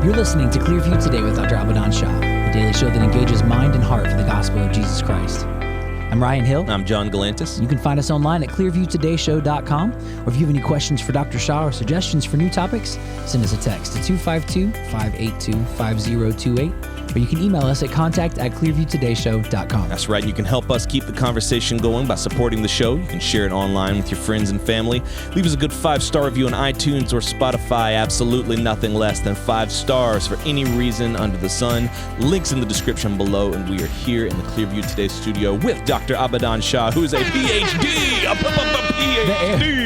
You're listening to Clearview Today with Dr. Abadan Shah, a daily show that engages mind and heart for the gospel of Jesus Christ. I'm Ryan Hill. I'm John Galantis. You can find us online at clearviewtodayshow.com, or if you have any questions for Dr. Shah or suggestions for new topics, send us a text to 252-582-5028, or you can email us at contact@clearviewtodayshow.com. That's right. You can help us keep the conversation going by supporting the show. You can share it online with your friends and family. Leave us a good 5-star review on iTunes or Spotify. Absolutely nothing less than 5 stars for any reason under the sun. Links in the description below. And we are here in the Clearview Today studio with Dr. Abadan Shah, who is a PhD. A PhD.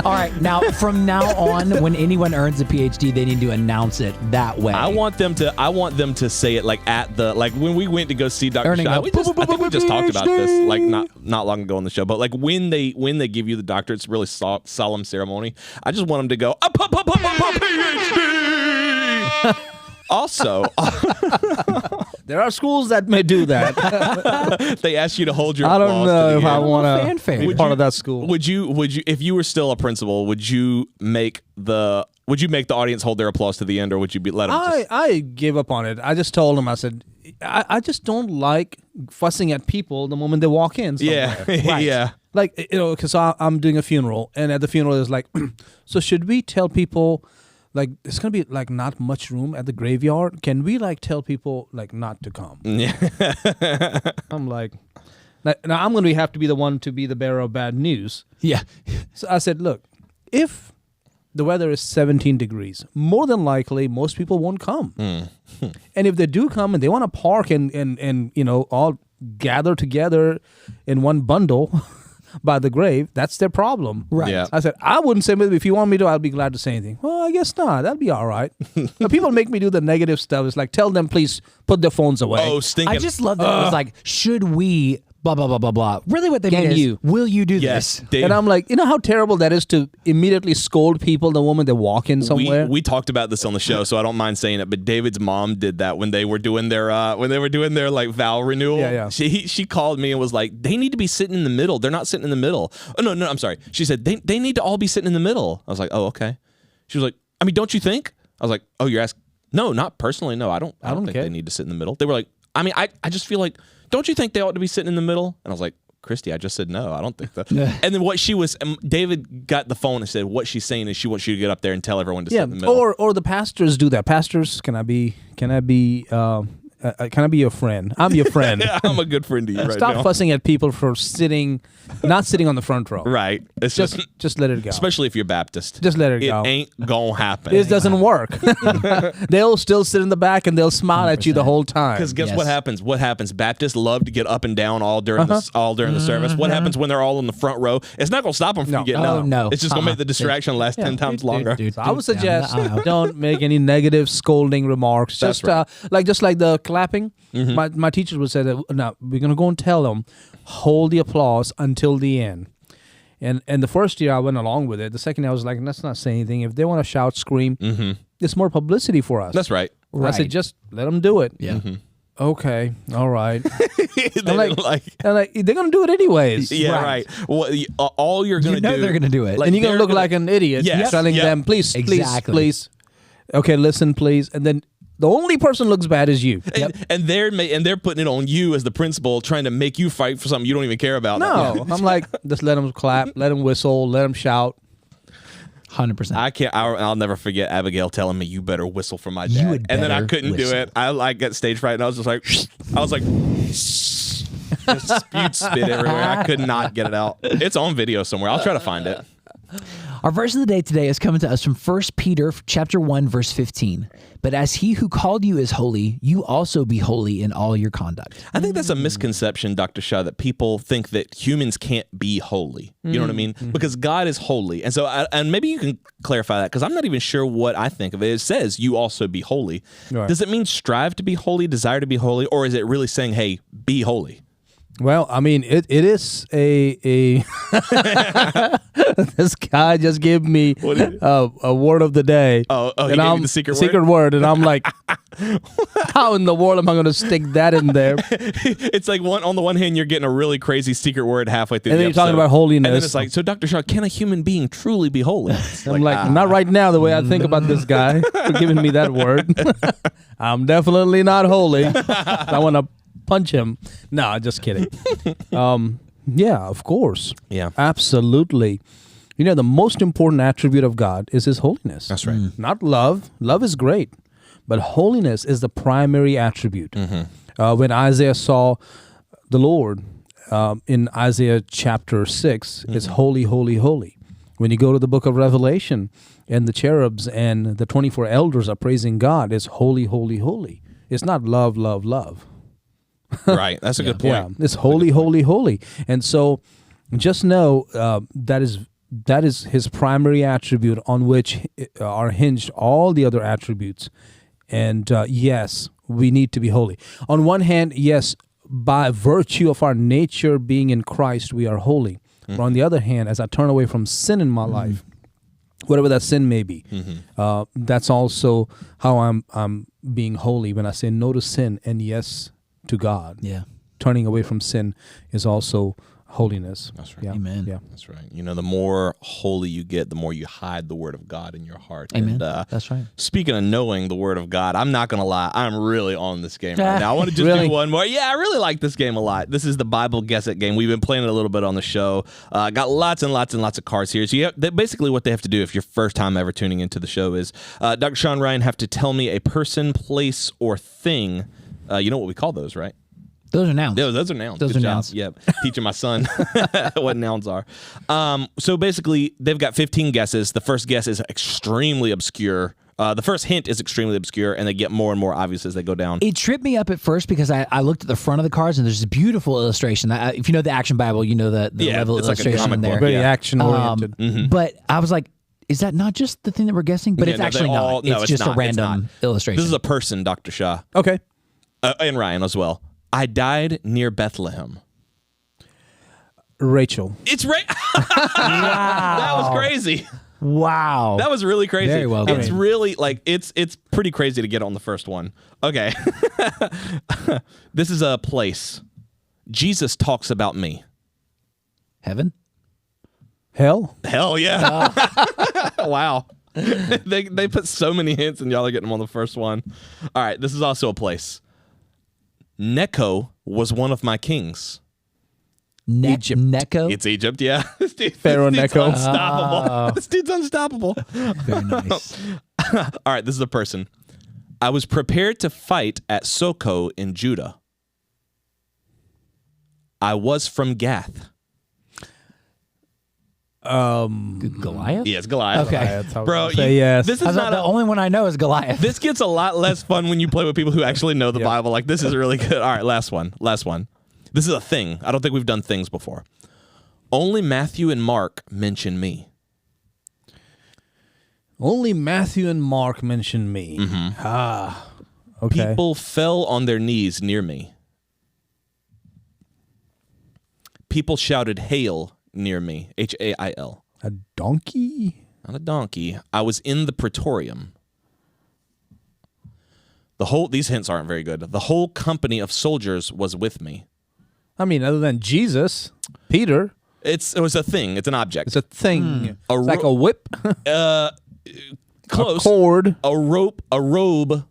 All right. Now, from now on, when anyone earns a PhD, they need to announce it that way. I want them to say it like at the, like when we went to go see Dr. Earning Shah. a I think we just talked about this like not long ago on the show. But like when they give you the doctorate, it's a really solemn ceremony. I just want them to go PhD. Also, there are schools that may do that. they ask you to hold your I applause don't know to if the I end. want to be part of that school. Would you, if you were still a principal, would you make the audience hold their applause to the end, or would you let them? I gave up on it. I just told them, I said, I just don't like fussing at people the moment they walk in somewhere. Yeah, Right. yeah. Like, because I'm doing a funeral, and at the funeral, it's like, so should we tell people, like, there's going to be, like, not much room at the graveyard? Can we, like, tell people, like, not to come? Yeah. I'm like, now I'm going to have to be the one to be the bearer of bad news. Yeah. So I said, look, if the weather is 17 degrees, more than likely, most people won't come. And if they do come and they want to park and all gather together in one bundle by the grave, that's their problem. Right. Yeah. I said, I wouldn't say, if you want me to, I'll be glad to say anything. Well, I guess not. That'd be all right. But people make me do the negative stuff. It's like, tell them, please put their phones away. Oh, stinking. I just love that it was like, should we blah, blah, blah, blah, blah. Really what they mean is, will you do Yes, this? Dave. And I'm like, you know how terrible that is to immediately scold people the moment they walk in somewhere? We talked about this on the show, so I don't mind saying it. But David's mom did that when they were doing their like vow renewal. Yeah. She called me and was like, they need to be sitting in the middle. They're not sitting in the middle. Oh no, I'm sorry. She said they need to all be sitting in the middle. I was like, oh, okay. She was like, I mean, don't you think? I was like, oh, you're asking? No, not personally. No, I don't think care. they need to sit in the middle. They were like, I mean, I just feel like, don't you think they ought to be sitting in the middle? And I was like, Christy, I just said no. I don't think that. And then David got the phone and said what she's saying is she wants you to get up there and tell everyone to sit in the middle. Or the pastors do that. Pastors, can I be your friend? I'm your friend. I'm a good friend to you right Stop now. fussing at people for not sitting on the front row. Right. It's Just let it go. especially if you're Baptist. Just let it go. It ain't gonna happen. This doesn't work. They'll still sit in the back and they'll smile at you the whole time. Because guess Yes. what happens? What happens? Baptists love to get up and down all during the service. What happens when they're all in the front row? It's not gonna stop them from getting Oh, up. no. It's just gonna make the distraction last 10 times longer. So I would suggest don't make any negative scolding remarks. That's Just like the clapping. My teachers would say that, no, we're going to go and tell them, hold the applause until the end. And the first year I went along with it. The second year I was like, let's not say anything. If they want to shout, scream, it's more publicity for us. That's right. I said, just let them do it. Yeah. Okay, all right. They like, they're going to do it anyways. yeah, right. Well, all you're gonna do, they're going to do it. And you're going to look like an idiot Yes. telling Yep. them, please, Exactly. please. Okay, listen, please. And then the only person looks bad is you. and they're putting it on you as the principal, trying to make you fight for something you don't even care about. No, I'm like, just let them clap, let them whistle, let them shout. 100%. I can't. I'll never forget Abigail telling me, "You better whistle for my dad," You would and then I better couldn't do whistle. it. I got stage fright, and I was just like, just spewed spit everywhere. I could not get it out. It's on video somewhere. I'll try to find it. Our verse of the day today is coming to us from 1 Peter chapter 1, verse 15. But as he who called you is holy, you also be holy in all your conduct. I think that's a misconception, Dr. Shah, that people think that humans can't be holy. You know what I mean? Because God is holy. And so, and maybe you can clarify that, because I'm not even sure what I think of it. It says you also be holy. Right. Does it mean strive to be holy, desire to be holy, or is it really saying, hey, be holy? Well, I mean, it is a this guy just gave me a word of the day. Oh, he and gave you the secret word, and I'm like, how in the world am I going to stick that in there? It's like on the one hand, you're getting a really crazy secret word halfway through And the then you're talking episode. about holiness. And then it's like, so Dr. Shah, can a human being truly be holy? I'm like, not right now, the way I think about this guy for giving me that word. I'm definitely not holy. I want to punch him. No, just kidding. Yeah, of course. Yeah. Absolutely. You know, the most important attribute of God is his holiness. That's right. Not love. Love is great. But holiness is the primary attribute. When Isaiah saw the Lord in Isaiah chapter 6, it's holy, holy, holy. When you go to the book of Revelation and the cherubs and the 24 elders are praising God, it's holy, holy, holy. It's not love, love, love. Right. That's a good point. Yeah, it's holy, holy, holy. And so just know that is his primary attribute on which are hinged all the other attributes. And yes, we need to be holy. On one hand, yes, by virtue of our nature being in Christ, we are holy. But on the other hand, as I turn away from sin in my life, whatever that sin may be, that's also how I'm being holy. When I say no to sin and yes to God, turning away from sin is also holiness. That's right. Yeah. Amen. Yeah. That's right. You know, the more holy you get, the more you hide the word of God in your heart. Amen. And, That's right. Speaking of knowing the word of God, I'm not going to lie. I'm really on this game right now. I want to just Really? do one more. Yeah, I really like this game a lot. This is the Bible Guess It game. We've been playing it a little bit on the show. Got lots and lots and lots of cards here. So basically what they have to do if you're first time ever tuning into the show is Dr. Sean Ryan have to tell me a person, place, or thing. You know what we call those, right? Those are nouns. Yeah, those are nouns. Those Good are job. nouns. Yep. Teaching my son what nouns are. So basically, they've got 15 guesses. The first guess is extremely obscure. The first hint is extremely obscure, and they get more and more obvious as they go down. It tripped me up at first because I looked at the front of the cards and there's this beautiful illustration. If you know the Action Bible, you know the level it's like a illustration comic there. book. Very Yeah. action-oriented. But I was like, is that not just the thing that we're guessing? But Yeah, it's no, actually they all- not. no, It's it's just not. a It's random not. illustration. This is a person, Dr. Shah, Okay. and Ryan as well. I died near Bethlehem. Rachel. It's right. That was crazy. Wow. That was really crazy. Very well It's done. really like it's pretty crazy to get on the first one. Okay. This is a place. Jesus talks about me. Heaven? Hell. Hell yeah. Wow. They put so many hints and y'all are getting them on the first one. All right, this is also a place. Necho was one of my kings. Egypt. Necho? It's Egypt, yeah. Pharaoh this dude's Necho. unstoppable. This dude's unstoppable. Very nice. All right, this is a person. I was prepared to fight at Soko in Judah. I was from Gath. Goliath? Yeah, it's Goliath. Okay. That's how Bro, I say yes. this I is thought not the only one I know is Goliath. This gets a lot less fun when you play with people who actually know the Bible. Like, this is really good. All right, last one. This is a thing. I don't think we've done things before. Only Matthew and Mark mention me. Only Matthew and Mark mention me. Okay. People fell on their knees near me. People shouted hail near me. Hail. A donkey? Not a donkey. I was in the praetorium. These hints aren't very good. The whole company of soldiers was with me. I mean, other than Jesus, Peter, It was a thing. It's an object. it's a thing. A It's like ro- a whip, Close. a cord. A rope. A robe.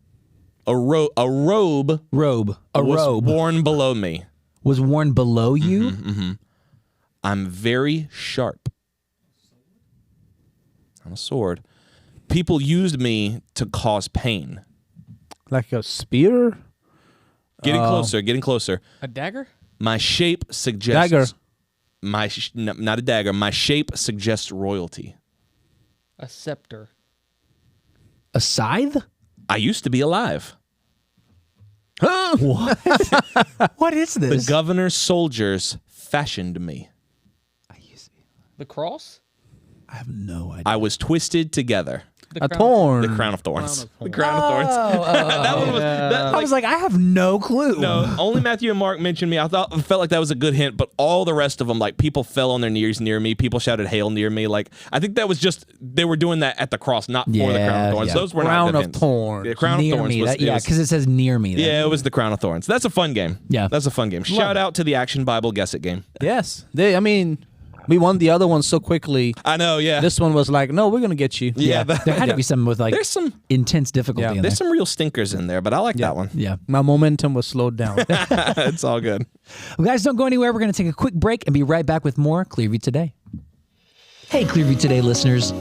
A robe Robe. A was robe worn below me. was worn below you? I'm very sharp. I'm a sword. People used me to cause pain. Like a spear? Getting closer. A dagger? My shape suggests Dagger. Not a dagger. My shape suggests royalty. A scepter. A scythe? I used to be alive. What? What is The this? governor's soldiers fashioned me. The cross? I have no idea. I was twisted together. A thorn. The crown of thorns. The thorns. crown of thorns. That one was, that, I was like, I have no clue. no, only Matthew and Mark mentioned me. I felt like that was a good hint, but all the rest of them, like people fell on their knees near me. People shouted "Hail" near me. Like I think that was just they were doing that at the cross, not for the crown of thorns. Yeah. Those were Crown not good of hints. thorns. The crown Near of thorns me. was Yeah, because it says near me. yeah, it was the crown of thorns. That's a fun game. Yeah. That's a fun game. Shout out to the Action Bible Guess It game. Yes. I mean, we won the other one so quickly. I know. Yeah. This one was like, no, we're going to get you. yeah. There had to be some with like There's some. intense difficulty in there. There's some real stinkers in there, but I like that one. Yeah. My momentum was slowed down. It's all good. Well, guys, don't go anywhere. We're going to take a quick break and be right back with more Clearview Today. Hey, Clearview Today listeners.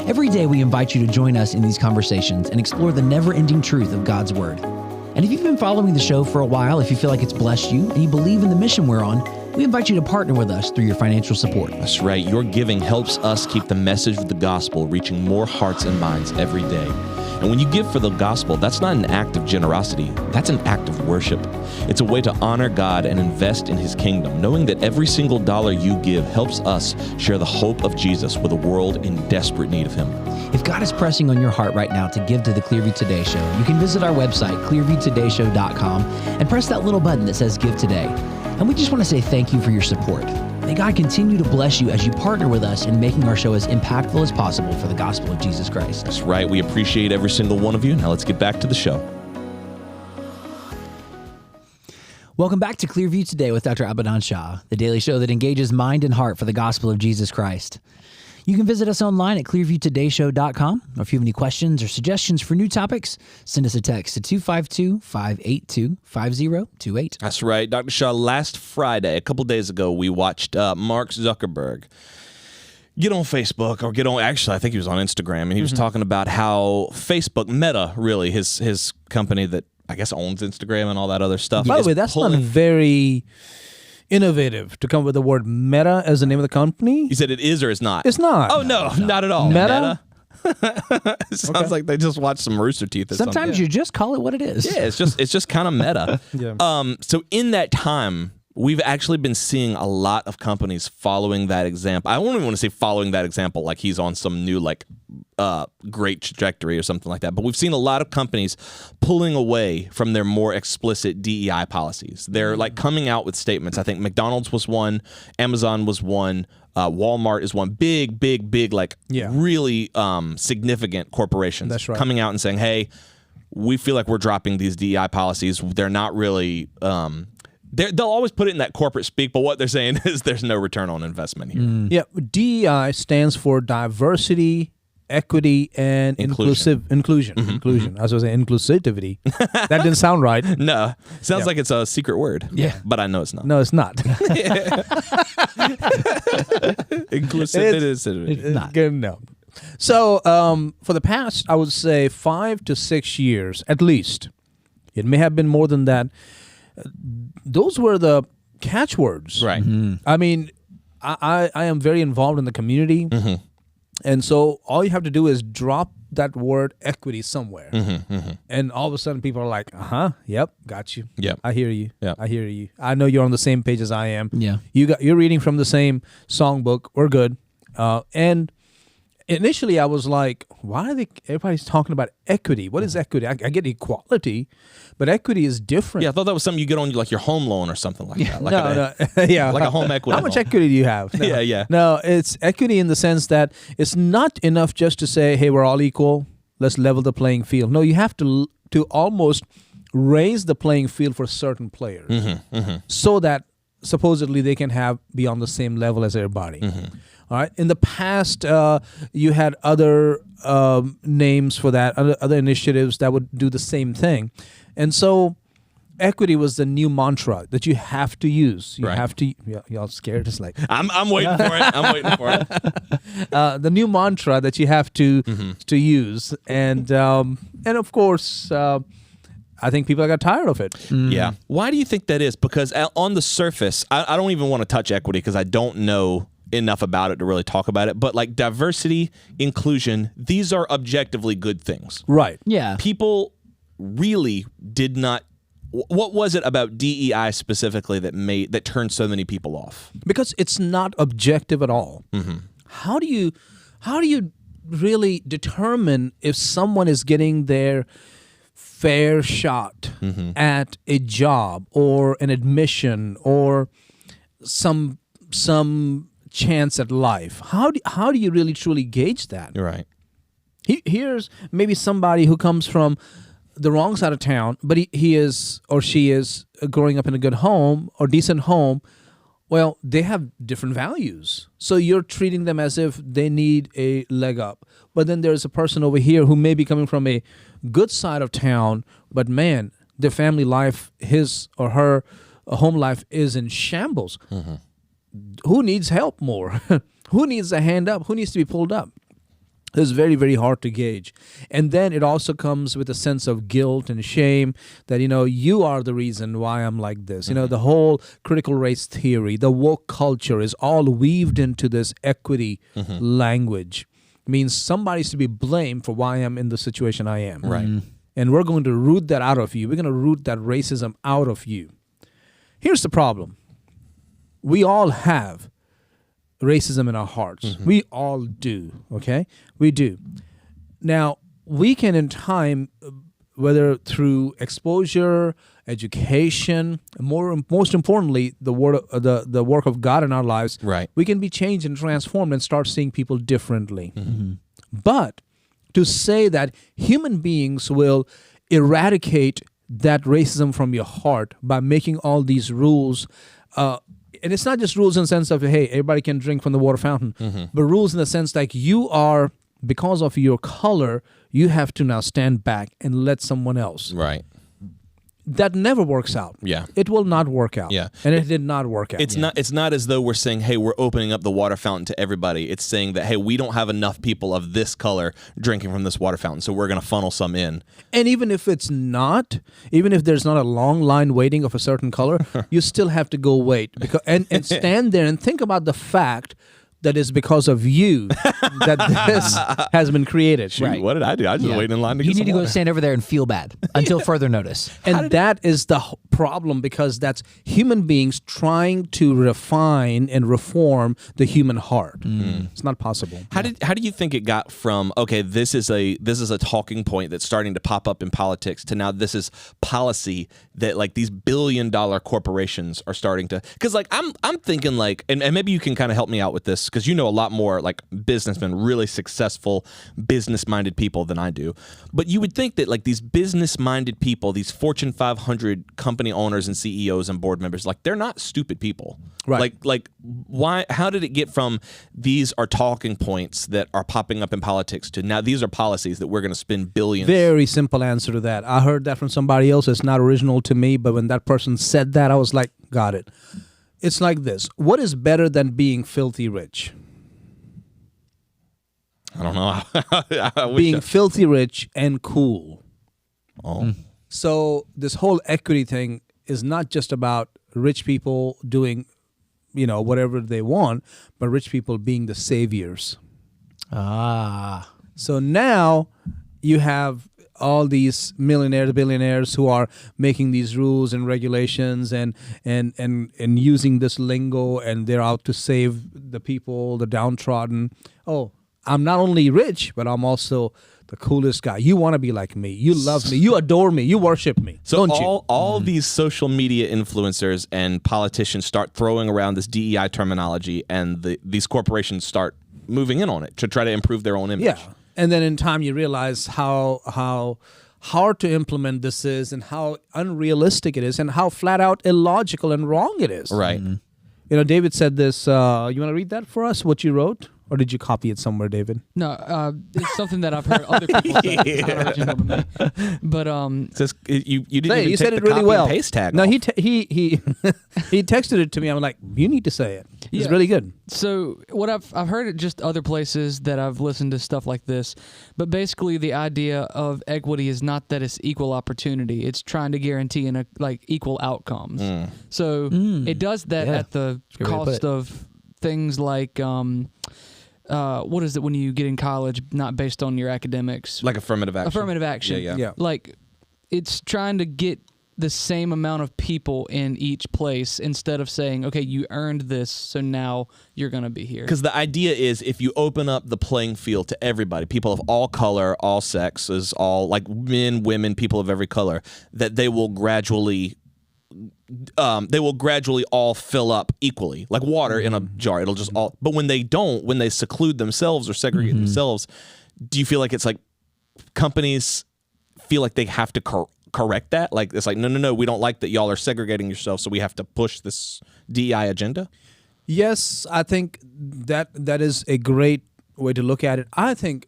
Every day we invite you to join us in these conversations and explore the never-ending truth of God's Word. And if you've been following the show for a while, if you feel like it's blessed you and you believe in the mission we're on, we invite you to partner with us through your financial support. That's right. Your giving helps us keep the message of the gospel reaching more hearts and minds every day. And when you give for the gospel, that's not an act of generosity. That's an act of worship. It's a way to honor God and invest in His kingdom, knowing that every single dollar you give helps us share the hope of Jesus with a world in desperate need of Him. If God is pressing on your heart right now to give to the Clearview Today Show, you can visit our website, clearviewtodayshow.com, and press that little button that says Give Today. And we just want to say thank you for your support. May God continue to bless you as you partner with us in making our show as impactful as possible for the gospel of Jesus Christ. That's right. We appreciate every single one of you. Now let's get back to the show. Welcome back to Clearview Today with Dr. Abadan Shah, the daily show that engages mind and heart for the gospel of Jesus Christ. You can visit us online at clearviewtodayshow.com, or if you have any questions or suggestions for new topics, send us a text to 252-582-5028. That's right. Dr. Shah, last Friday, a couple days ago, we watched Mark Zuckerberg get on Facebook or actually, I think he was on Instagram, and he was talking about how Facebook, Meta, really, his company that I guess owns Instagram and all that other stuff. By the way, that's not very innovative to come up with the word Meta as the name of the company. You said it is or is not? It's not. Oh, no, not at all. Meta? It sounds like they just watched some Rooster Teeth or Sometimes something. you just call it what it is. Yeah, it's just kind of meta. Yeah. So in that time, we've actually been seeing a lot of companies following that example. I don't even want to say following that example like he's on some new great trajectory or something like that. But we've seen a lot of companies pulling away from their more explicit DEI policies. They're like coming out with statements. I think McDonald's was one, Amazon was one, Walmart is one. Big, like really significant corporations. That's right. Coming out and saying, hey, we feel like we're dropping these DEI policies. They're not really... They'll always put it in that corporate speak, but what they're saying is there's no return on investment here. Yeah, DEI stands for diversity, equity, and inclusion. Inclusion. I was going to say inclusivity. That didn't sound right. No, sounds like it's a secret word. Yeah. But I know it's not. No, it's not. Inclusivity. It's not. Good, no. So for the past, I would say 5 to 6 years, at least, it may have been more than that, those were the catchwords. Right. I mean, I am very involved in the community. And so all you have to do is drop that word equity somewhere. And all of a sudden people are like, yep, got you. Yep. I hear you. Yep. I hear you. I know you're on the same page as I am. Yeah. You're reading from the same songbook. We're good. And initially I was like, why are everybody's talking about equity? What is equity? I get equality, but equity is different. Yeah, I thought that was something you get on like your home loan or something like that. Like like a home equity How much loan. equity do you have? No. Yeah. No, it's equity in the sense that it's not enough just to say, hey, we're all equal. Let's level the playing field. No, you have to almost raise the playing field for certain players so that supposedly they can be on the same level as everybody. All right. In the past, you had other names for that, other initiatives that would do the same thing. And so equity was the new mantra that you have to use. You have to. Y'all scared? It's like I'm waiting for it. I'm waiting for it. the new mantra that you have to use, and of course, I think people got tired of it. Yeah. Why do you think that is? Because on the surface, I don't even want to touch equity because I don't know enough about it to really talk about it. But like diversity, inclusion, these are objectively good things. Right. Yeah. People really did not. What was it about DEI specifically that turned so many people off? Because it's not objective at all. How do you really determine if someone is getting their fair shot at a job or an admission or some chance at life? How do you really truly gauge that? You're right. Here's maybe somebody who comes from the wrong side of town, but he is or she is growing up in a good home or decent home. Well, they have different values. So you're treating them as if they need a leg up. But then there's a person over here who may be coming from a good side of town, but man, their family life, his or her home life is in shambles. Who needs help more? Who needs a hand up? Who needs to be pulled up? It's very, very hard to gauge. And then it also comes with a sense of guilt and shame that, you are the reason why I'm like this. The whole critical race theory, the woke culture is all weaved into this equity language. It means somebody's to be blamed for why I'm in the situation I am. Right. And we're going to root that out of you. We're going to root that racism out of you. Here's the problem. We all have racism in our hearts. We all do, okay? We do. Now, we can in time, whether through exposure, education, most importantly, the work of God in our lives, Right. we can be changed and transformed and start seeing people differently. But to say that human beings will eradicate that racism from your heart by making all these rules, and it's not just rules in the sense of, hey, everybody can drink from the water fountain, but rules in the sense like you are, because of your color, you have to now stand back and let someone else. Right. That never works out. Yeah. It will not work out. Yeah. And it did not work out. It's not as though we're saying, hey, we're opening up the water fountain to everybody. It's saying that, hey, we don't have enough people of this color drinking from this water fountain, so we're going to funnel some in. And even if there's not a long line waiting of a certain color, you still have to go wait and stand there and think about the fact that is because of you that this has been created. Shoot, what did I do? I just waited in line to get some You need to water. go stand over there and feel bad until further notice. And that is the problem, because that's human beings trying to refine and reform the human heart. It's not possible. How do you think it got from, okay, this is a talking point that's starting to pop up in politics, to now this is policy that like these billion-dollar corporations are starting to, because like I'm thinking like, and maybe you can kind of help me out with this, because you know a lot more like businessmen, really successful business-minded people than I do. But you would think that like these business-minded people, these Fortune 500 company owners and CEOs and board members, like they're not stupid people. Right. Like why? How did it get from these are talking points that are popping up in politics to now these are policies that we're going to spend billions? Very simple answer to that. I heard that from somebody else. It's not original to me, but when that person said that, I was like, got it. It's like this. What is better than being filthy rich? I don't know. I wish Being filthy rich and cool. Oh. So this whole equity thing is not just about rich people doing, whatever they want, but rich people being the saviors. Ah. So now you have all these millionaires, billionaires who are making these rules and regulations and using this lingo, and they're out to save the people, the downtrodden. Oh, I'm not only rich, but I'm also the coolest guy. You want to be like me. You love me. You adore me. You worship me. So don't you? all these social media influencers and politicians start throwing around this DEI terminology, and these corporations start moving in on it to try to improve their own image. Yeah. And then in time you realize how hard to implement this is, and how unrealistic it is, and how flat out illogical and wrong it is. Right. David said this. You want to read that for us, what you wrote? Or did you copy it somewhere, David? No, it's something that I've heard other people say. It's not original to me. But It says, you didn't Hey, even you take said the it really copy well. and paste tag No, off. he he texted it to me. I'm like, you need to say it. It's Yeah. really good. So what I've heard it just other places that I've listened to stuff like this, but basically the idea of equity is not that it's equal opportunity. It's trying to guarantee equal outcomes. So it does that Yeah. at the Good way to put cost it. of things like what is it when you get in college, not based on your academics? Like affirmative action. Affirmative action. Yeah. Yeah. Like it's trying to get the same amount of people in each place instead of saying, okay, you earned this, so now you're going to be here. Because the idea is if you open up the playing field to everybody, people of all color, all sexes, all like men, women, people of every color, that they will gradually all fill up equally, like water in a jar. It'll just all. But when they don't, when they seclude themselves or segregate themselves, do you feel like it's like companies feel like they have to correct that? Like it's like no, we don't like that y'all are segregating yourselves, so we have to push this DEI agenda. Yes, I think that is a great way to look at it. I think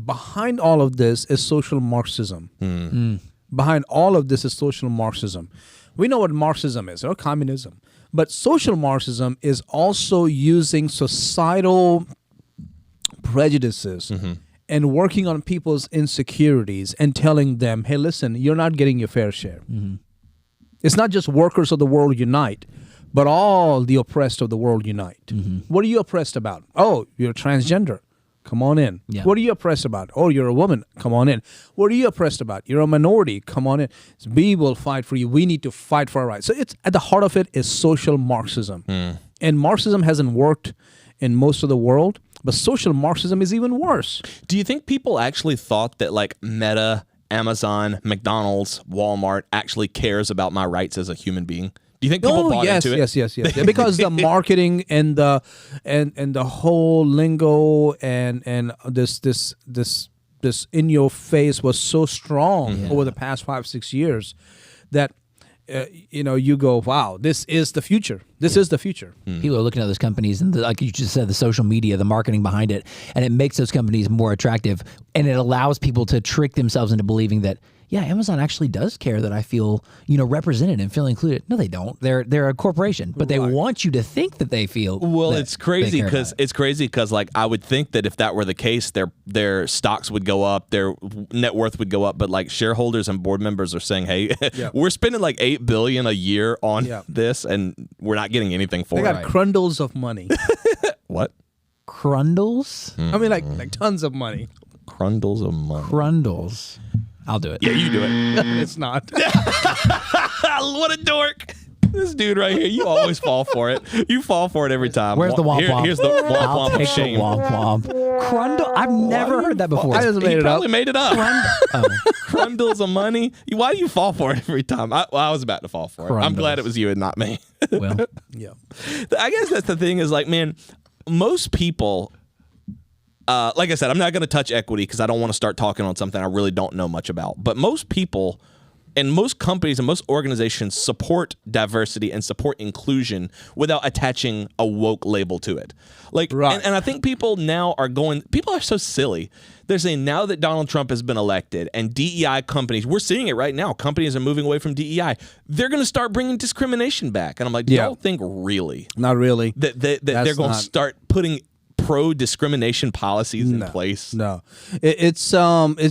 behind all of this is social Marxism. Behind all of this is social Marxism. We know what Marxism is, or communism. But social Marxism is also using societal prejudices and working on people's insecurities and telling them, hey, listen, you're not getting your fair share. It's not just workers of the world unite, but all the oppressed of the world unite. What are you oppressed about? Oh, you're transgender. Come on in. Yeah. What are you oppressed about? Oh, you're a woman. Come on in. What are you oppressed about? You're a minority. Come on in. We will fight for you. We need to fight for our rights. So it's at the heart of it is social Marxism. And Marxism hasn't worked in most of the world, but social Marxism is even worse. Do you think people actually thought that like Meta, Amazon, McDonald's, Walmart actually cares about my rights as a human being? Do you think people bought into it? Yes. Because the marketing and the whole lingo and this in your face was so strong over the past 5-6 years that you go, wow, this is the future. This is the future. People are looking at those companies and like you just said, the social media, the marketing behind it, and it makes those companies more attractive, and it allows people to trick themselves into believing that, yeah, Amazon actually does care that I feel, represented and feel included. No, they don't. They're a corporation, but they want you to think that they feel. Well, it's crazy because like I would think that if that were the case, their stocks would go up, their net worth would go up. But like shareholders and board members are saying, hey, we're spending like $8 billion a year on this, and we're not getting anything for it. They got crundles of money. What? Crundles? I mean, like tons of money. Crundles of money. Crundles. I'll do it. Yeah, you do it. It's not. What a dork. This dude right here, you always fall for it. You fall for it every time. Where's the womp womp? Here's the womp I'll womp of take shame. the womp womp. Crundle? I've never heard that before. I just made He it up. probably made it up. Oh. Crundles of money. Why do you fall for it every time? I was about to fall for it. I'm Crundles. glad it was you and not me. Well, Yeah. I guess that's the thing is like, man, most people, like I said, I'm not going to touch equity because I don't want to start talking on something I really don't know much about. But most people and most companies and most organizations support diversity and support inclusion without attaching a woke label to it. Like, Right. and I think people now are people are so silly. They're saying now that Donald Trump has been elected and DEI companies, we're seeing it right now, companies are moving away from DEI. They're going to start bringing discrimination back. And I'm like, do y'all think really Not really. that they're going to start putting pro-discrimination policies in place? No. It's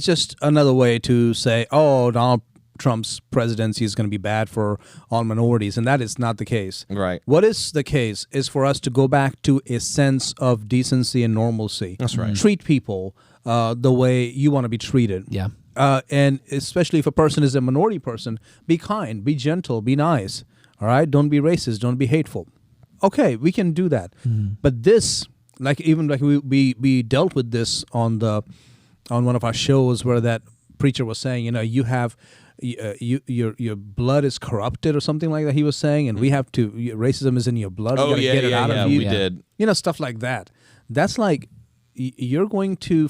just another way to say, oh, Donald Trump's presidency is going to be bad for all minorities, and that is not the case. Right. What is the case is for us to go back to a sense of decency and normalcy. That's right. Treat people the way you want to be treated. yeah. And especially if a person is a minority person, be kind, be gentle, be nice. All right? Don't be racist, don't be hateful. Okay, we can do that. But this, we dealt with this on one of our shows where that preacher was saying, you have your blood is corrupted or something like that. He was saying, and we have to. Racism is in your blood. Oh, we gotta get it out of you. We did. Stuff like that. That's like you're going to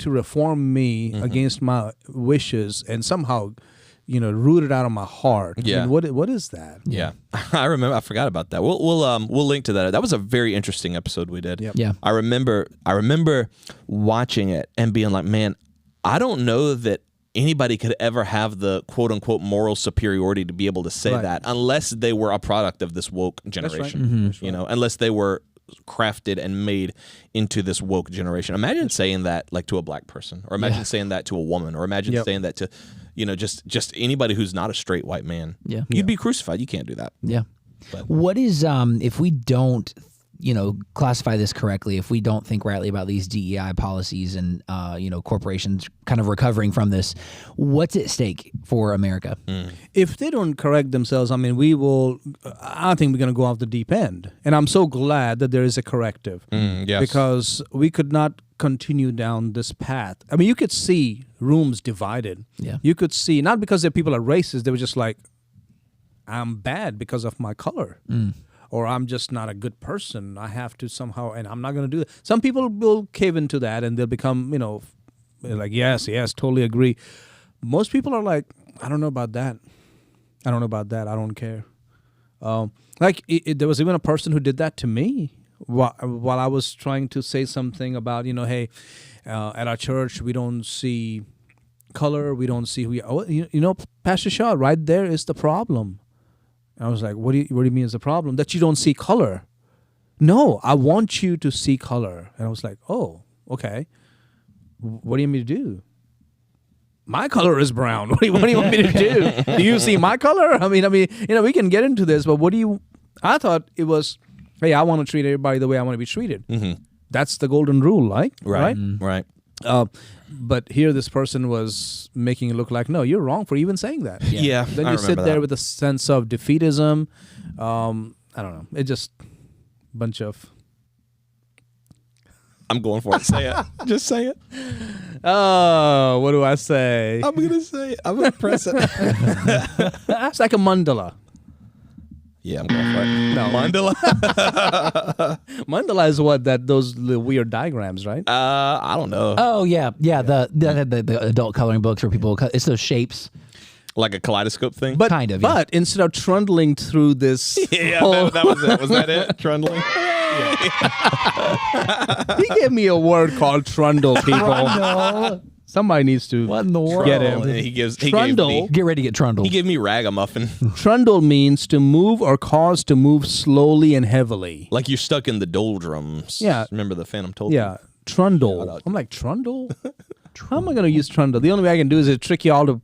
reform me against my wishes and somehow, root it out of my heart. Yeah. I mean, what is that? Yeah, I remember. I forgot about that. We'll link to that. That was a very interesting episode we did. Yep. Yeah. I remember watching it and being like, man, I don't know that anybody could ever have the quote unquote moral superiority to be able to say Right. that unless they were a product of this woke generation. That's right. Unless they were crafted and made into this woke generation. Imagine saying that like to a black person, or imagine saying that to a woman, or imagine saying that to, just anybody who's not a straight white man. Yeah. You'd be crucified. You can't do that. Yeah. What is if we don't classify this correctly, if we don't think rightly about these DEI policies and, corporations kind of recovering from this, what's at stake for America? If they don't correct themselves, I think we're going to go off the deep end. And I'm so glad that there is a corrective. Yes. Because we could not continue down this path. I mean, you could see rooms divided. Yeah. You could see, not because the people are racist, they were just like, I'm bad because of my color. Or I'm just not a good person. I have to somehow, and I'm not going to do that. Some people will cave into that and they'll become, like, yes, totally agree. Most people are like, I don't know about that. I don't care. There was even a person who did that to me while I was trying to say something about, hey, at our church, we don't see color. We don't see who you are. Pastor Shah, right there is the problem. I was like, what do you mean is the problem? That you don't see color. No, I want you to see color. And I was like, oh, okay. What do you want me to do? My color is brown. What do you want me to do? Do you see my color? I mean, we can get into this, but I thought it was, hey, I want to treat everybody the way I want to be treated. That's the golden rule, right? Right. But here this person was making it look like, no, you're wrong for even saying that. Yeah. Then you sit there with a sense of defeatism. I don't know. It just bunch of... I'm going for it. Say it. Just say it. Oh, what do I say? I'm going to say it. I'm going to press it. It's like a mandala. Yeah, I'm going for it. No. Mandala? Mandala is what? Those weird diagrams, right? I don't know. Oh, yeah. The adult coloring books where people, it's those shapes. Like a kaleidoscope thing? Kind of, yeah. But instead of trundling through this that was it. Was that it? Trundling? He gave me a word called trundle, people. Trundle. Somebody needs to What in the world? get him. Trundle. Get ready to get trundled. He gave me ragamuffin. Trundle means to move or cause to move slowly and heavily. Like you're stuck in the doldrums. Yeah. Remember the Phantom told Yeah, trundle. I'm like, trundle? How am I going to use trundle? The only way I can do is to trick you all to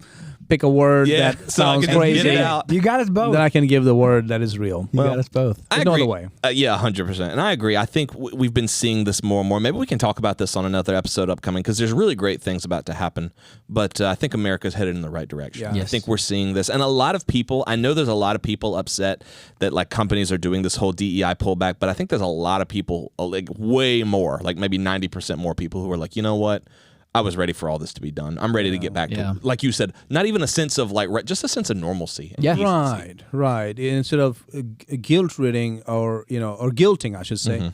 pick a word that sounds crazy. You got us both. Then I can give the word that is real. You got us both. I There's no agree. other way. Yeah, 100%. And I agree. I think we've been seeing this more and more. Maybe we can talk about this on another episode upcoming because there's really great things about to happen. But I think America's headed in the right direction. Yeah. Yes. I think we're seeing this. And a lot of people, I know there's a lot of people upset that like companies are doing this whole DEI pullback, but I think there's a lot of people, like way more, like maybe 90% more people who are like, you know what? I was ready for all this to be done. I'm ready to get back to, like you said, not even a sense of like, just a sense of normalcy. And decency. Right. Instead of guilt-ridding or guilting, I should say,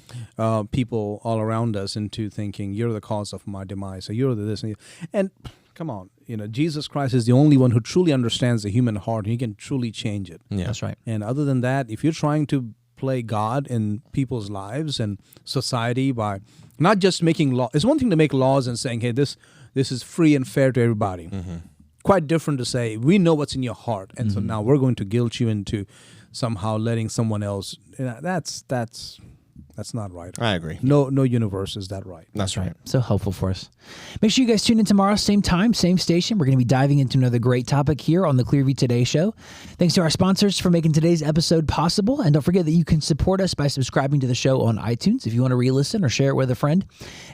people all around us into thinking you're the cause of my demise, or you're the this and come on, Jesus Christ is the only one who truly understands the human heart. He can truly change it. Yeah. That's right. And other than that, if you're trying to play God in people's lives and society by not just making law. It's one thing to make laws and saying, hey, this is free and fair to everybody. Quite different to say, we know what's in your heart. And so now we're going to guilt you into somehow letting someone else. That's not right. I agree. No universe is that right. That's right. So helpful for us. Make sure you guys tune in tomorrow, same time, same station. We're going to be diving into another great topic here on the Clearview Today Show. Thanks to our sponsors for making today's episode possible. And don't forget that you can support us by subscribing to the show on iTunes if you want to re-listen or share it with a friend.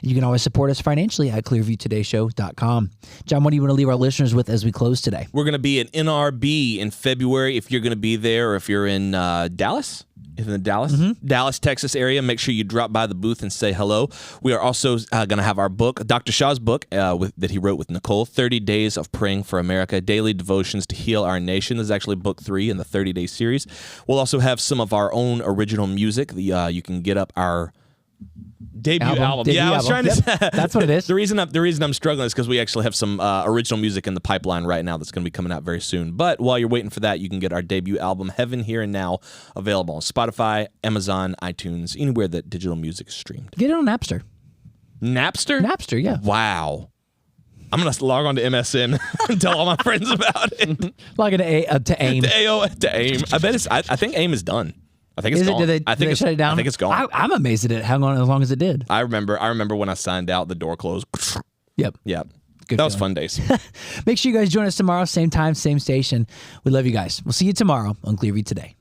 You can always support us financially at clearviewtodayshow.com. John, what do you want to leave our listeners with as we close today? We're going to be at NRB in February. If you're going to be there, or if you're in Dallas, Dallas, Texas area, make sure you drop by the booth and say hello. We are also going to have our book, Dr. Shah's book that he wrote with Nicole, 30 Days of Praying for America, Daily Devotions to Heal Our Nation. This is actually book 3 in the 30-day series. We'll also have some of our own original music. You can get up our debut album. I was trying to say that's what it is. The reason I'm struggling is because we actually have some original music in the pipeline right now that's going to be coming out very soon. But while you're waiting for that, you can get our debut album, Heaven Here and Now, available on Spotify, Amazon, iTunes, anywhere that digital music is streamed. Get it on Napster. Napster, yeah. Wow. I'm going to log on to MSN and tell all my friends about it. Log into AIM. to AIM. I bet I think AIM is done. I think it's gone. Did they shut it down? I think it's gone. I'm amazed at it. Hung on as long as it did. I remember when I signed out, the door closed. Yep. Yeah. Good that was feeling. fun days. Make sure you guys join us tomorrow, same time, same station. We love you guys. We'll see you tomorrow on Clearview Today.